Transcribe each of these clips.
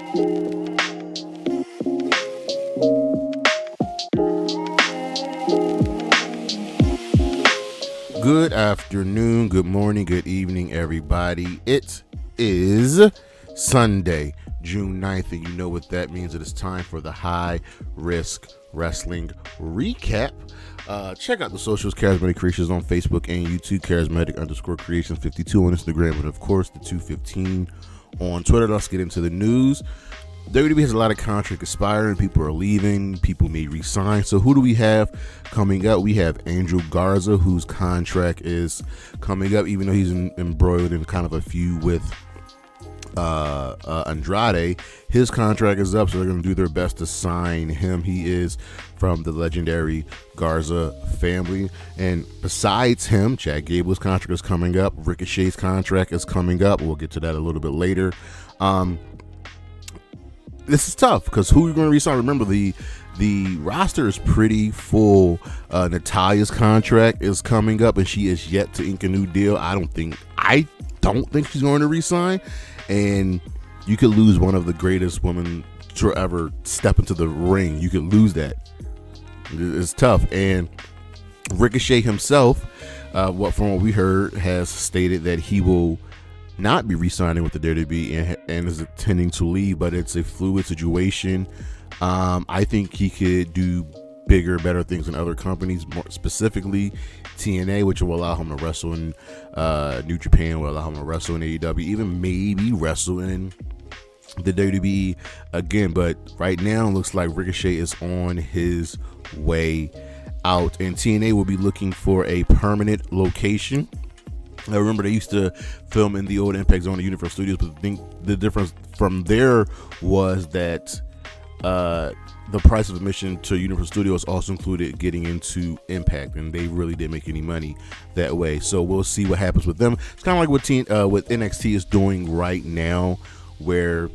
Good afternoon, good morning, good evening, everybody. It is Sunday, June 9th, and you know what that means. It is time for the High Risk Wrestling Recap. Check out the socials, Charismatic Creations on Facebook and YouTube, Charismatic_Creations52 on Instagram, and of course the 215 on Twitter. Let's get into the news. WWE has a lot of contract expiring. People are leaving. People may resign. So who do we have coming up? We have Angel Garza, whose contract is coming up, even though he's embroiled in kind of a feud with Andrade. His contract is up, so they're going to do their best to sign him. He is from the legendary Garza family. And besides him, Chad Gable's contract is coming up. Ricochet's contract is coming up. We'll get to that a little bit later. This is tough because who are you going to resign? Remember, the roster is pretty full. Natalia's contract is coming up, and she is yet to ink a new deal. I don't think she's going to resign, and you could lose one of the greatest women to ever step into the ring. You could lose that. It's tough. And Ricochet himself, from what we heard, has stated that he will not be re-signing with the WWE and is intending to leave, but it's a fluid situation. I think he could do bigger, better things in other companies, more specifically TNA, which will allow him to wrestle in New Japan, will allow him to wrestle in AEW, even maybe wrestle in the WWE again. But right now, it looks like Ricochet is on his way out, and TNA will be looking for a permanent location. I remember they used to film in the old Impact Zone at Universal Studios, but I think the difference from there was that the price of admission to Universal Studios also included getting into Impact, and they really didn't make any money that way. So we'll see what happens with them. It's kind of like what NXT is doing right now, where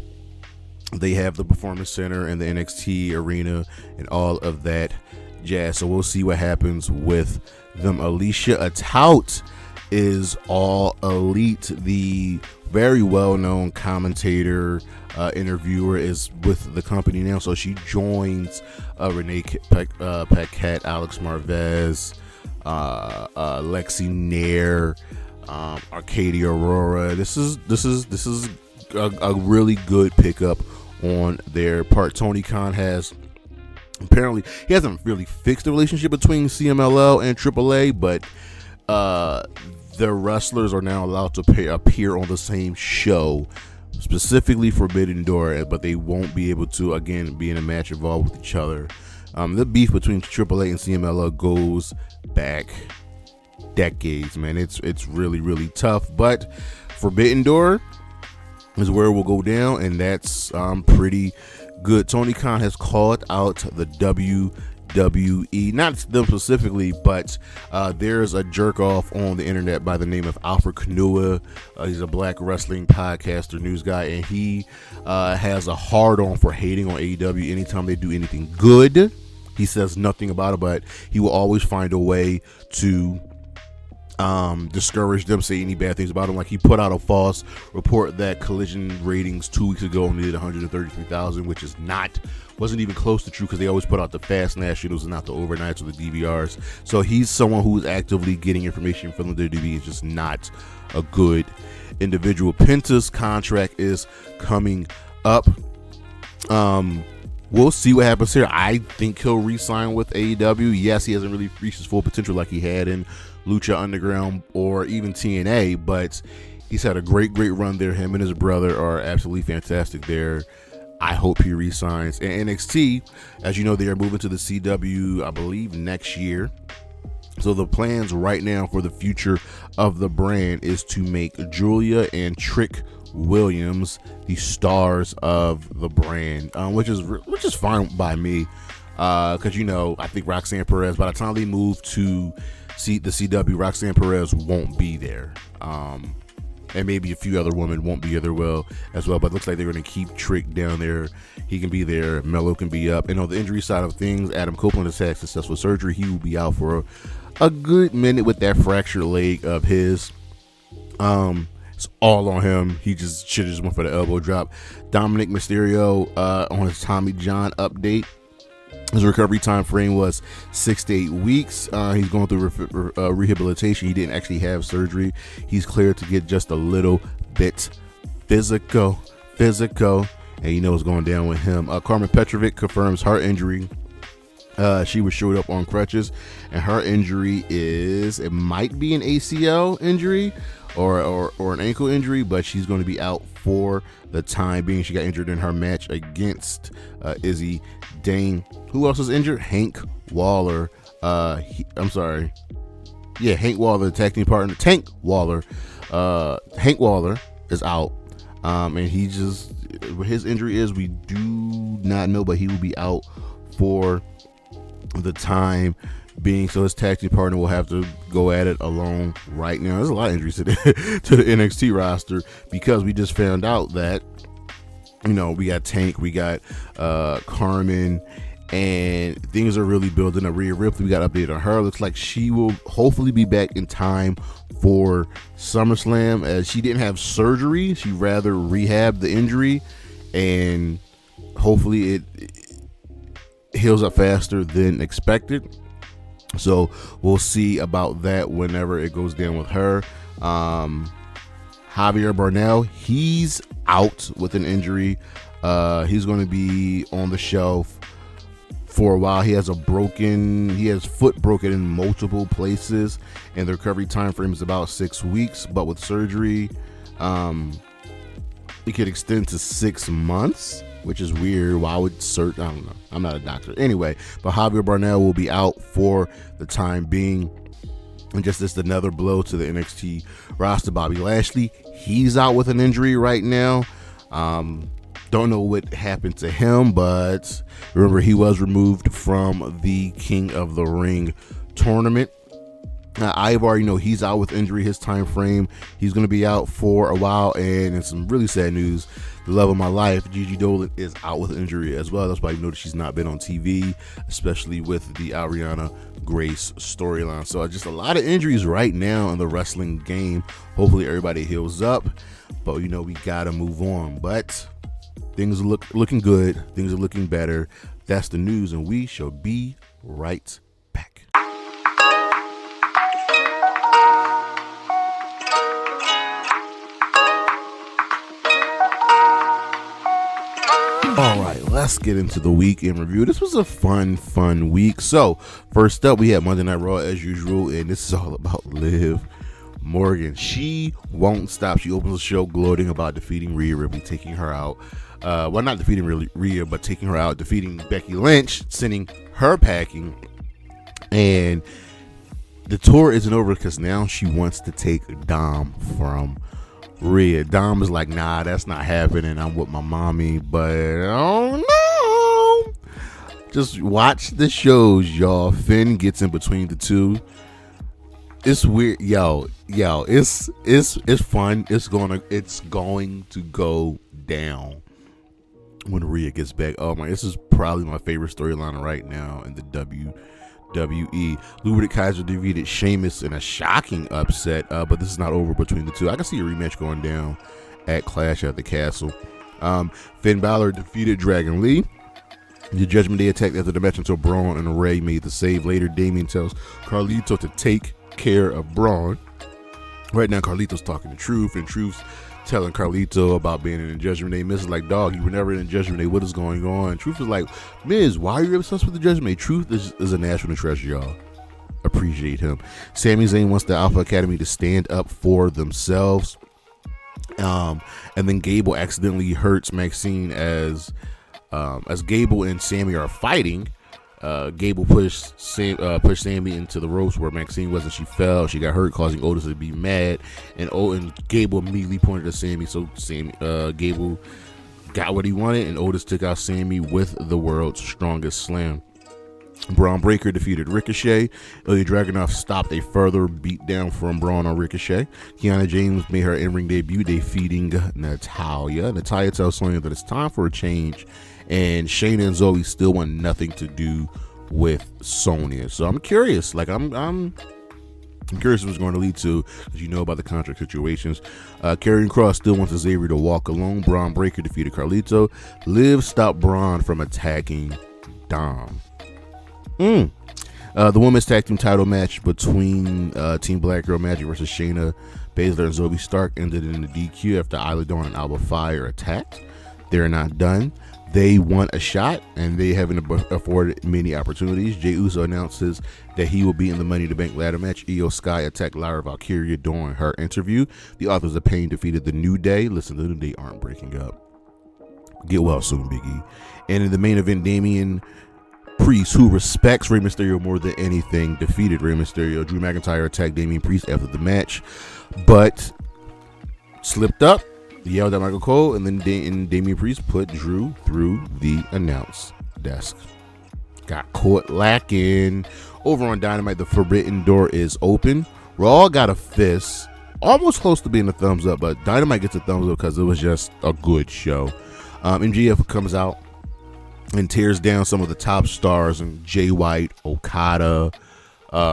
they have the Performance Center and the NXT Arena and all of that jazz. So we'll see what happens with them. Alicia, a tout, is All Elite. The very well-known commentator, interviewer, is with the company now, so she joins Renee Paquette, Alex Marvez, Lexi Nair, Arcadia Aurora. This is a really good pickup on their part. Tony Khan has apparently, he hasn't really fixed the relationship between CMLL and AAA, but the wrestlers are now allowed to appear on the same show, specifically Forbidden Door, but they won't be able to, again, be in a match involved with each other. The beef between AAA and CMLL goes back decades, man. It's really, really tough, but Forbidden Door is where we'll go down, and that's pretty good. Tony Khan has called out the WWE, not them specifically, but there's a jerk off on the internet by the name of Alfred Kanua. He's a black wrestling podcaster, news guy, and he has a hard on for hating on AEW anytime they do anything good. He says nothing about it, but he will always find a way to discourage them, say any bad things about them. Like, he put out a false report that Collision ratings 2 weeks ago only did 133,000, which wasn't even close to true, because they always put out the fast nationals and not the overnights or the DVRs. So he's someone who's actively getting information from the WWE. Is just not a good individual. Penta's contract is coming up. We'll see what happens here. I think he'll re-sign with AEW. Yes, he hasn't really reached his full potential like he had in Lucha Underground or even TNA, but he's had a great run there. Him and his brother are absolutely fantastic there. I hope he re-signs. And NXT, as you know, they are moving to the CW, I believe, next year. So the plans right now for the future of the brand is to make Julia and Trick Williams the stars of the brand, which is fine by me, because, you know, I think Roxanne Perez, by the time they move to the CW, Roxanne Perez won't be there, and maybe a few other women won't be there as well, but it looks like they're going to keep Trick down there. He can be there, Mello can be up. And on the injury side of things, Adam Copeland has had successful surgery. He will be out for a good minute with that fractured leg of his. It's all on him. He should have just went for the elbow drop. Dominic Mysterio on his Tommy John update. His recovery time frame was 6 to 8 weeks. He's going through rehabilitation. He didn't actually have surgery. He's cleared to get just a little bit physical. And you know what's going down with him. Carmen Petrovic confirms heart injury. She was showed up on crutches, and her injury it might be an ACL injury or an ankle injury, but she's going to be out for the time being. She got injured in her match against Izzy Dane. Who else is injured? Hank Waller. Hank Waller, the tag team partner. Tank Waller. Hank Waller is out. And what his injury is, we do not know, but he will be out for the time being. So his tag team partner will have to go at it alone right now. There's a lot of injuries to the NXT roster, because we just found out that, we got Tank, we got Carmen, and things are really building up. Rhea Ripley, we got updated on her. Looks like she will hopefully be back in time for SummerSlam, as she didn't have surgery. She rather rehabbed the injury, and hopefully it heals up faster than expected. So we'll see about that whenever it goes down with her. Javier Bernal, he's out with an injury. He's going to be on the shelf for a while. He has foot broken in multiple places, and the recovery time frame is about 6 weeks, but with surgery it could extend to 6 months, which is weird. Why would I don't know, I'm not a doctor anyway, but Javier Bernal will be out for the time being. And just another blow to the NXT roster. Bobby Lashley, he's out with an injury right now. Don't know what happened to him, but remember, he was removed from the King of the Ring tournament. Ivar, he's out with injury. His time frame, he's going to be out for a while. And in some really sad news, the love of my life, Gigi Dolan, is out with injury as well. That's why you notice she's not been on TV, especially with the Ariana Grace storyline. So just a lot of injuries right now in the wrestling game. Hopefully everybody heals up, but we got to move on. But things are looking good. Things are looking better. That's the news, and we shall be right back. All right, let's get into the week in review. This was a fun week. So first up, we had Monday Night Raw as usual, and this is all about Liv Morgan. She won't stop. She opens the show gloating about defeating Rhea Ripley, taking her out. Not defeating Rhea, but taking her out, defeating Becky Lynch, sending her packing. And the tour isn't over, because now she wants to take Dom from Rhea. Dom is like, nah, that's not happening. I'm with my mommy, but oh no. Just watch the shows, y'all. Finn gets in between the two. It's weird, yo. It's fun. It's going to go down when Rhea gets back. Oh my, this is probably my favorite storyline right now in the WWE. Ludwig Kaiser defeated Sheamus in a shocking upset, but this is not over between the two. I can see a rematch going down at Clash at the Castle. Finn Balor defeated Dragon Lee. The Judgment Day attacked after the match until Braun and Ray made the save. Later, Damian tells Carlito to take care of Braun. Right now, Carlito's talking to Truth, and Truth's telling Carlito about being in the Judgment Day. Miz is like, dog, you were never in the Judgment Day. What is going on? Truth is like, Miz, why are you obsessed with the Judgment Day? Truth is a national treasure, y'all. Appreciate him. Sami Zayn wants the Alpha Academy to stand up for themselves. And then Gable accidentally hurts Maxine as Gable and Sami are fighting. Gable pushed Sami into the ropes where Maxine was, and she fell. She got hurt, causing Otis to be mad. And Gable immediately pointed at Sami, so Gable got what he wanted, and Otis took out Sami with the world's strongest slam. Braun Breaker defeated Ricochet. Ilya Dragunov stopped a further beatdown from Braun on Ricochet. Kiana James made her in-ring debut, defeating Natalya. Natalya tells Sonya that it's time for a change, and Shayna and Zoe still want nothing to do with Sonya. So I'm curious. Like I'm I'm curious what it's going to lead to, because you know about the contract situations. Karrion Kross still wants Xavier to walk alone. Braun Breaker defeated Carlito. Liv stopped Braun from attacking Dom. The women's tag team title match between Team Black Girl Magic versus Shayna Baszler and Zoe Stark ended in a DQ after Isla Dawn and Alba Fire attacked. They're not done. They want a shot, and they haven't afforded many opportunities. Jey Uso announces that he will be in the Money in the Bank ladder match. Io Sky attacked Lyra Valkyria during her interview. The Authors of Pain defeated the New Day. Listen, the New Day aren't breaking up. Get well soon, Big E. And in the main event, Damian Priest, who respects Rey Mysterio more than anything, defeated Rey Mysterio. Drew McIntyre attacked Damian Priest after the match, but slipped up, yelled at Michael Cole, and then Damian Priest put Drew through the announce desk. Got caught lacking. Over on Dynamite, the Forbidden Door is open. Raw got a fist, almost close to being a thumbs up, but Dynamite gets a thumbs up because it was just a good show. MJF comes out and tears down some of the top stars, and Jay White, Okada,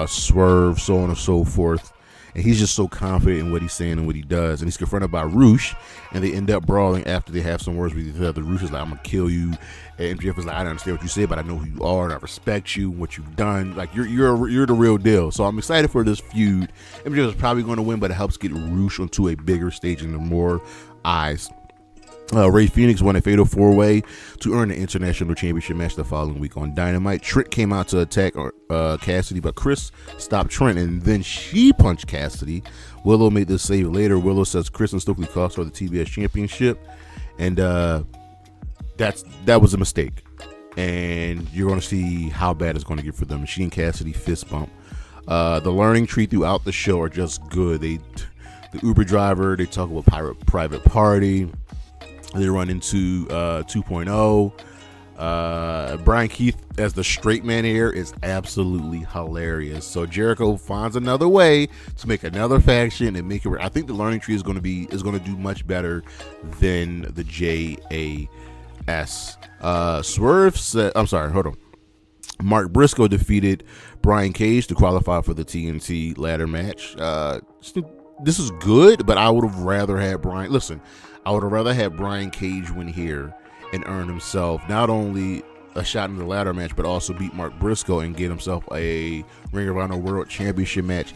Swerve, so on and so forth. And he's just so confident in what he's saying and what he does. And he's confronted by Roosh, and they end up brawling after they have some words with each other. Roosh is like, I'm going to kill you. And MJF is like, I don't understand what you say, but I know who you are, and I respect you, what you've done. Like, you're the real deal. So I'm excited for this feud. MJF is probably going to win, but it helps get Roosh onto a bigger stage and more eyes. Ray Fenix won a fatal 4-way to earn the international championship match the following week on Dynamite. Trent came out to attack Cassidy, but Chris stopped Trent, and then she punched Cassidy. Willow made the save later. Willow says Chris and Stokely cost her the TBS championship, and that was a mistake. And you're going to see how bad it's going to get for them. She and Cassidy fist bump. The learning tree throughout the show are just good. The Uber driver, they talk about private party. They run into 2.0. Brian Keith as the straight man here is absolutely hilarious. So Jericho finds another way to make another faction and make it. I think the learning tree is going to do much better than the JAS. Swerve said, I'm sorry, hold on. Mark Briscoe defeated Brian Cage to qualify for the TNT ladder match. This is good, but I would have rather had Brian. Listen, I would have rather had Brian Cage win here and earn himself not only a shot in the ladder match, but also beat Mark Briscoe and get himself a Ring of Honor World Championship match.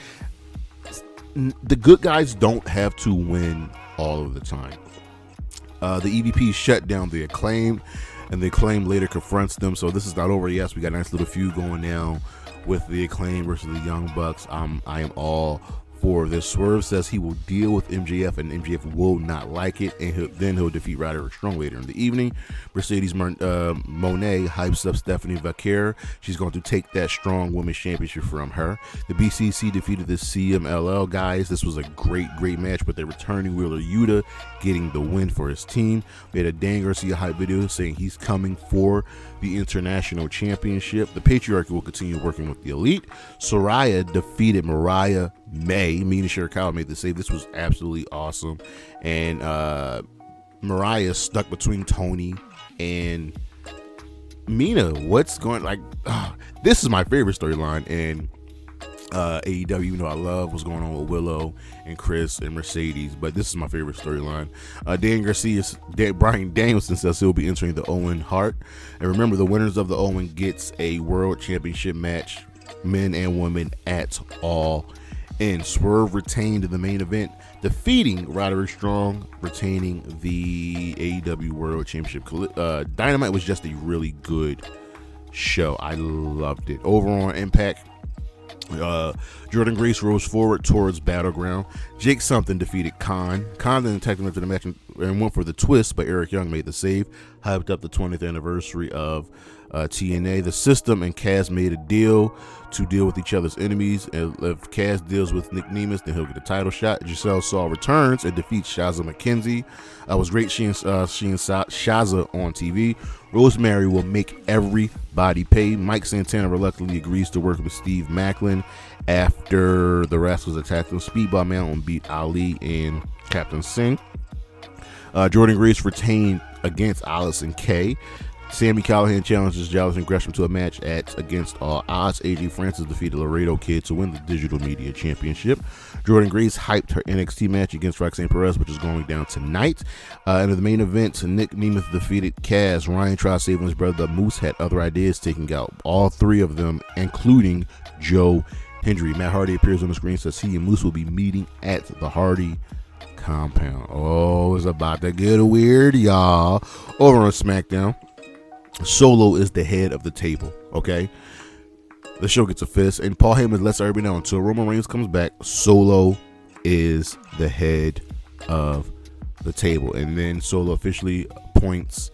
The good guys don't have to win all of the time. The EVP shut down the Acclaim, and the Acclaim later confronts them. So this is not over. Yes, we got a nice little feud going down with the Acclaim versus the Young Bucks. I am all for this. Swerve says he will deal with MJF, and MJF will not like it, and he'll defeat Roderick Strong later in the evening. Mercedes Monet hypes up Stephanie Vaquer. She's going to take that Strong Women's Championship from her. The BCC defeated the CMLL guys. This was a great match, but the returning Wheeler Yuta getting the win for his team. We had a Dan Garcia hype video saying he's coming for the International Championship. The Patriarchy will continue working with the Elite. Saraya defeated Mariah May. Mina Shirakawa made the save. This was absolutely awesome. And Mariah stuck between Tony and Mina. What's going this is my favorite storyline in AEW. You know, I love what's going on with Willow and Chris and Mercedes, but this is my favorite storyline. Brian Danielson says he'll be entering the Owen Hart. And remember, the winners of the Owen gets a world championship match, men and women, at All In. Swerve retained in the main event, defeating Roderick Strong, retaining the AEW World Championship. Dynamite was just a really good show. I loved it. Over on Impact, Jordan Grace rose forward towards Battleground. Jake Something defeated Khan. Khan then attacked him after the match and went for the twist, but Eric Young made the save. Hyped up the 20th anniversary of TNA. The System and Kaz made a deal to deal with each other's enemies. And if Kaz deals with Nick Nemus, then he'll get a title shot. Giselle Saw returns and defeats Shaza McKenzie. It was great seeing Shaza on TV. Rosemary will make everybody pay. Mike Santana reluctantly agrees to work with Steve Macklin after the Rascals attacked him. Speedball Mountain beat Ali and Captain Singh. Jordan Grace retained against Allison Kay. Sami Callihan challenges Jalous and Gresham to a match against all odds. AJ Francis defeated Laredo Kid to win the Digital Media Championship. Jordan Grace hyped her NXT match against Roxanne Perez, which is going down tonight. And in the main event, Nick Nemeth defeated Kaz. Ryan tried saving his brother, but Moose had other ideas, taking out all three of them, including Joe Hendry. Matt Hardy appears on the screen, says he and Moose will be meeting at the Hardy compound. Oh, it's about to get weird, y'all. Over on SmackDown, Solo is the head of the table, okay? The show gets a fist, and Paul Heyman lets everybody know until Roman Reigns comes back, Solo is the head of the table. And then Solo officially appoints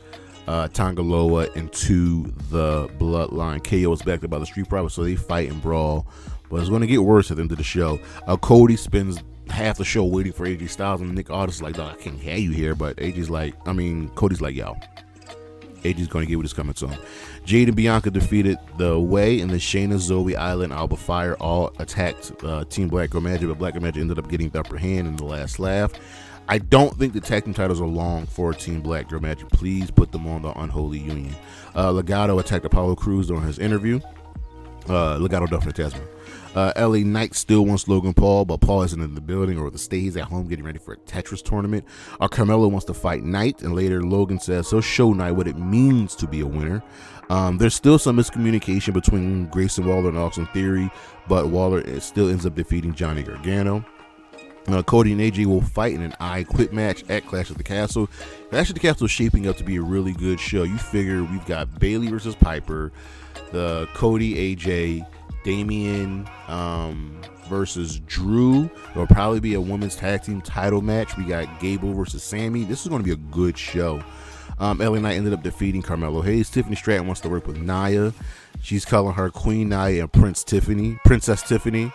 Tangaloa into the bloodline. KO is backed up by the Street Profits, so they fight and brawl. But it's going to get worse at the end of the show. Cody spends half the show waiting for AJ Styles, and Nick Aldis is like, dog, I can't have you here. But Cody's like, yo, AJ's going to get what is coming to him. Jade and Bianca defeated The Way, and the Shayna, Zoe, Isla, and Alba Fire all attacked Team Black Girl Magic, but Black Girl Magic ended up getting the upper hand in the last laugh. I don't think the tag team titles are long for Team Black Girl Magic. Please put them on the Unholy Union. Legado attacked Apollo Crews during his interview. Legado definitely Tasman. LA Knight still wants Logan Paul, but Paul isn't in the building or the stage at home getting ready for a Tetris tournament. Carmelo wants to fight Knight, and later Logan says he'll show Knight what it means to be a winner. There's still some miscommunication between Grayson Waller and Austin Theory, but Waller still ends up defeating Johnny Gargano. Cody and AJ will fight in an I Quit match at Clash of the Castle. Clash of the Castle is shaping up to be a really good show. You figure we've got Bayley versus Piper, the Cody, AJ, Damian versus Drew. There'll probably be a women's tag team title match. We got Gable versus Sammy. This is going to be a good show. LA Knight ended up defeating Carmelo Hayes. Tiffany Stratton wants to work with Nia. She's calling her Queen Nia and Princess Tiffany.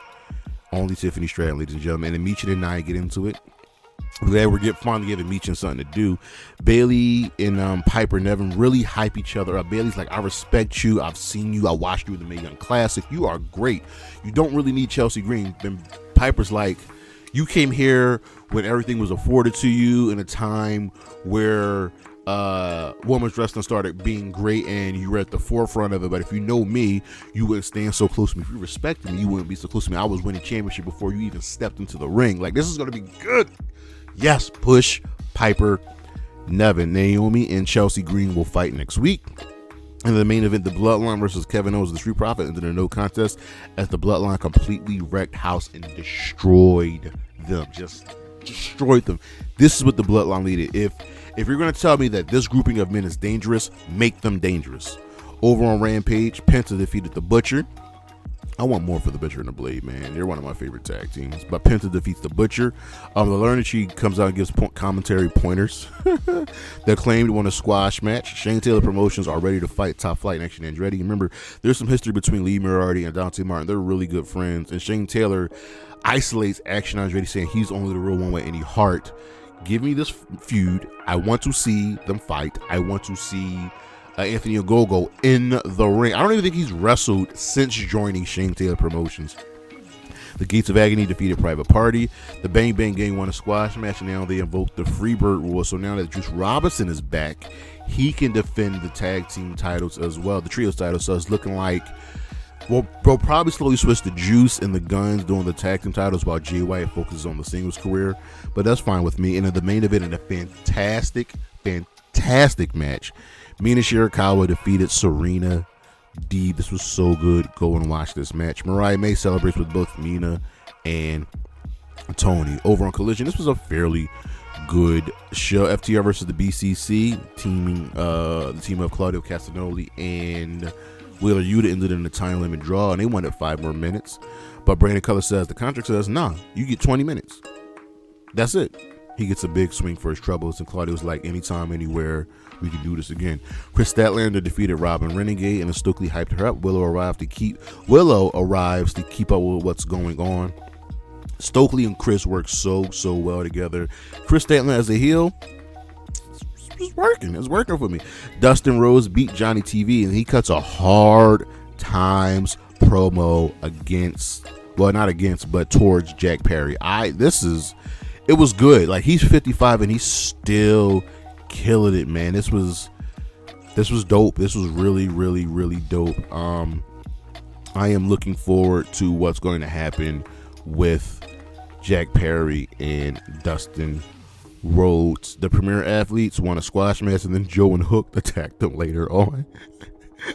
Only Tiffany Stratton, ladies and gentlemen. And Meechin and Nia get into it. Glad we're finally giving Meechin something to do. Bayley and Piper Nevin really hype each other up. Bayley's like, I respect you. I've seen you. I watched you in the Mae Young Classic. You are great. You don't really need Chelsea Green. Then Piper's like, you came here when everything was afforded to you in a time where women's wrestling started being great and you were at the forefront of it. But if you know me, you wouldn't stand so close to me. If you respected me, you wouldn't be so close to me. I was winning championship before you even stepped into the ring. Like, this is going to be good. Yes, push Piper Nevin. Naomi and Chelsea Green will fight next week. In the main event, the Bloodline versus Kevin Owens and the Street Profit ended in a no contest as the Bloodline completely wrecked house and destroyed them. Just destroyed them. This is what the Bloodline needed. If you're going to tell me that this grouping of men is dangerous, make them dangerous. Over on Rampage, Penta defeated the Butcher. I want more for the Butcher and the Blade, man. They're one of my favorite tag teams. But Penta defeats the Butcher. The Learning Tree comes out and gives commentary pointers. The Acclaimed won a squash match. Shane Taylor Promotions are ready to fight Top Flight and Action Andretti. Remember, there's some history between Lee Moriarty and Dante Martin. They're really good friends. And Shane Taylor isolates Action Andretti, saying he's only the real one with any heart. Give me this feud. I want to see them fight. I want to see Anthony Ogogo in the ring. I don't even think he's wrestled since joining Shane Taylor Promotions. The Gates of Agony defeated Private Party. The Bang Bang Gang won a squash match, and now they invoked the Freebird rule. So now that Juice Robinson is back, he can defend the tag team titles as well, the trios titles. So it's looking like we'll probably slowly switch to Juice and the Guns doing the tag team titles while Jay White focuses on the singles career. But that's fine with me. And in the main event, in a fantastic match, Mina Shirakawa defeated Serena Deeb. This was so good. Go and watch this match. Mariah May celebrates with both Mina and Tony. Over on Collision, this was a fairly good show. FTR versus the BCC, the team of Claudio Castagnoli and Wheeler Yuta ended in a time limit draw, and they wanted 5 more minutes. But Brandon Cutler says, the contract says, nah, you get 20 minutes. That's it. He gets a big swing for his troubles, and Claudio's like, anytime, anywhere, we can do this again. Chris Statlander defeated Robin Renegade, and Stokely hyped her up. Willow arrives to keep up with what's going on. Stokely and Chris work so well together. Chris Statlander as a heel, it's working for me. Dustin Rhodes beat Johnny TV, and he cuts a hard times promo towards Jack Perry. It was good. Like, he's 55 and he's still killing it, man. This was This was dope. This was really, really, really dope. I am looking forward to what's going to happen with Jack Perry and Dustin Rhodes. The premier athletes won a squash match, and then Joe and Hook attacked them later on.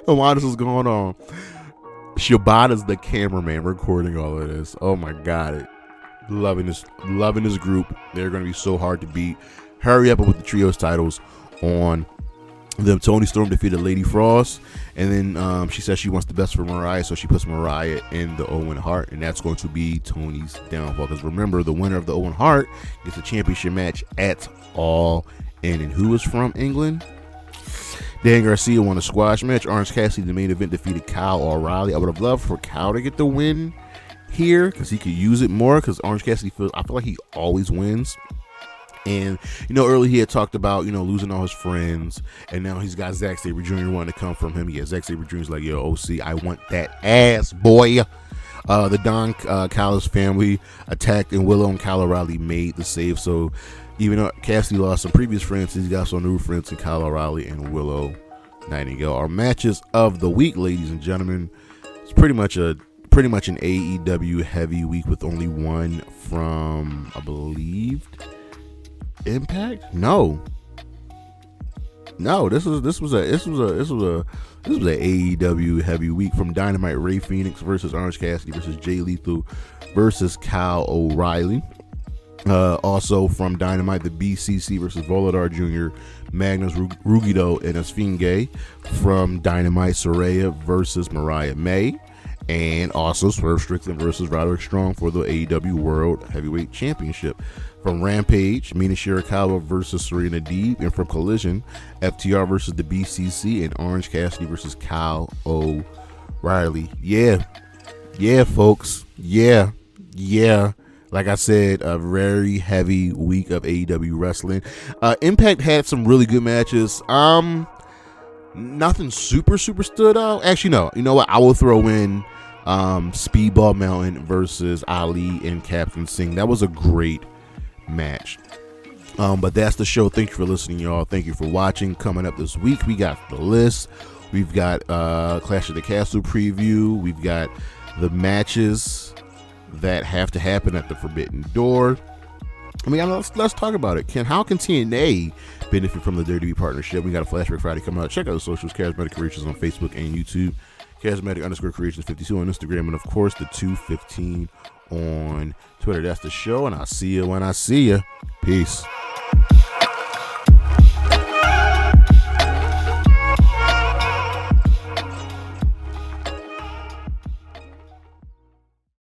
And while this was going on, Shibata's the cameraman recording all of this. Oh my God. Loving this group. They're going to be so hard to beat. Hurry up with the trios titles on them. Toni Storm defeated Lady Frost, and then she says she wants the best for Mariah, so she puts Mariah in the Owen Hart, and that's going to be Toni's downfall. Because remember, the winner of the Owen Hart gets a championship match at All In. And who is from England? Dan Garcia won a squash match. Orange Cassidy, the main event, defeated Kyle O'Reilly. I would have loved for Kyle to get the win here because he could use it more. Because Orange Cassidy I feel like he always wins. And, earlier he had talked about, losing all his friends. And now he's got Zack Sabre Jr. wanting to come from him. Yeah, Zack Sabre Jr.'s like, yo, OC, I want that ass, boy. The Don Callis family attacked, and Willow and Kyle O'Reilly made the save. So even though Cassidy lost some previous friends, he's got some new friends in Kyle O'Reilly and Willow Nightingale. Our matches of the week, ladies and gentlemen, it's pretty much an AEW heavy week with only one from, I believe, Impact? No. This was a AEW heavy week from Dynamite. Ray Fenix versus Orange Cassidy versus Jay Lethal versus Kyle O'Reilly. Also from Dynamite, the BCC versus Voladar Jr., Magnus, Rugido, and Esfinge. From Dynamite, Saraya versus Mariah May. And also Swerve Strickland versus Roderick Strong for the AEW World Heavyweight Championship. From Rampage, Mina Shirakawa versus Serena Deeb. And from Collision, FTR versus the BCC and Orange Cassidy versus Kyle O'Reilly. Yeah, folks. Yeah. Like I said, a very heavy week of AEW wrestling. Impact had some really good matches. Nothing super stood out. Actually, no. You know what? I will throw in Speedball Mountain versus Ali and Captain Singh. That was a great match. But that's the show. Thank you for listening, y'all. Thank you for watching. Coming up this week, we got the list. We've got Clash of the Castle preview. We've got the matches that have to happen at the Forbidden Door. I mean, let's talk about it. How can TNA benefit from the WWE partnership? We got a Flashback Friday coming out. Check out the socials, Charismatic Creations on Facebook and YouTube, Charismatic_Creations52 on Instagram, and of course the 215 on Twitter. That's the show, and I'll see you when I see you. Peace.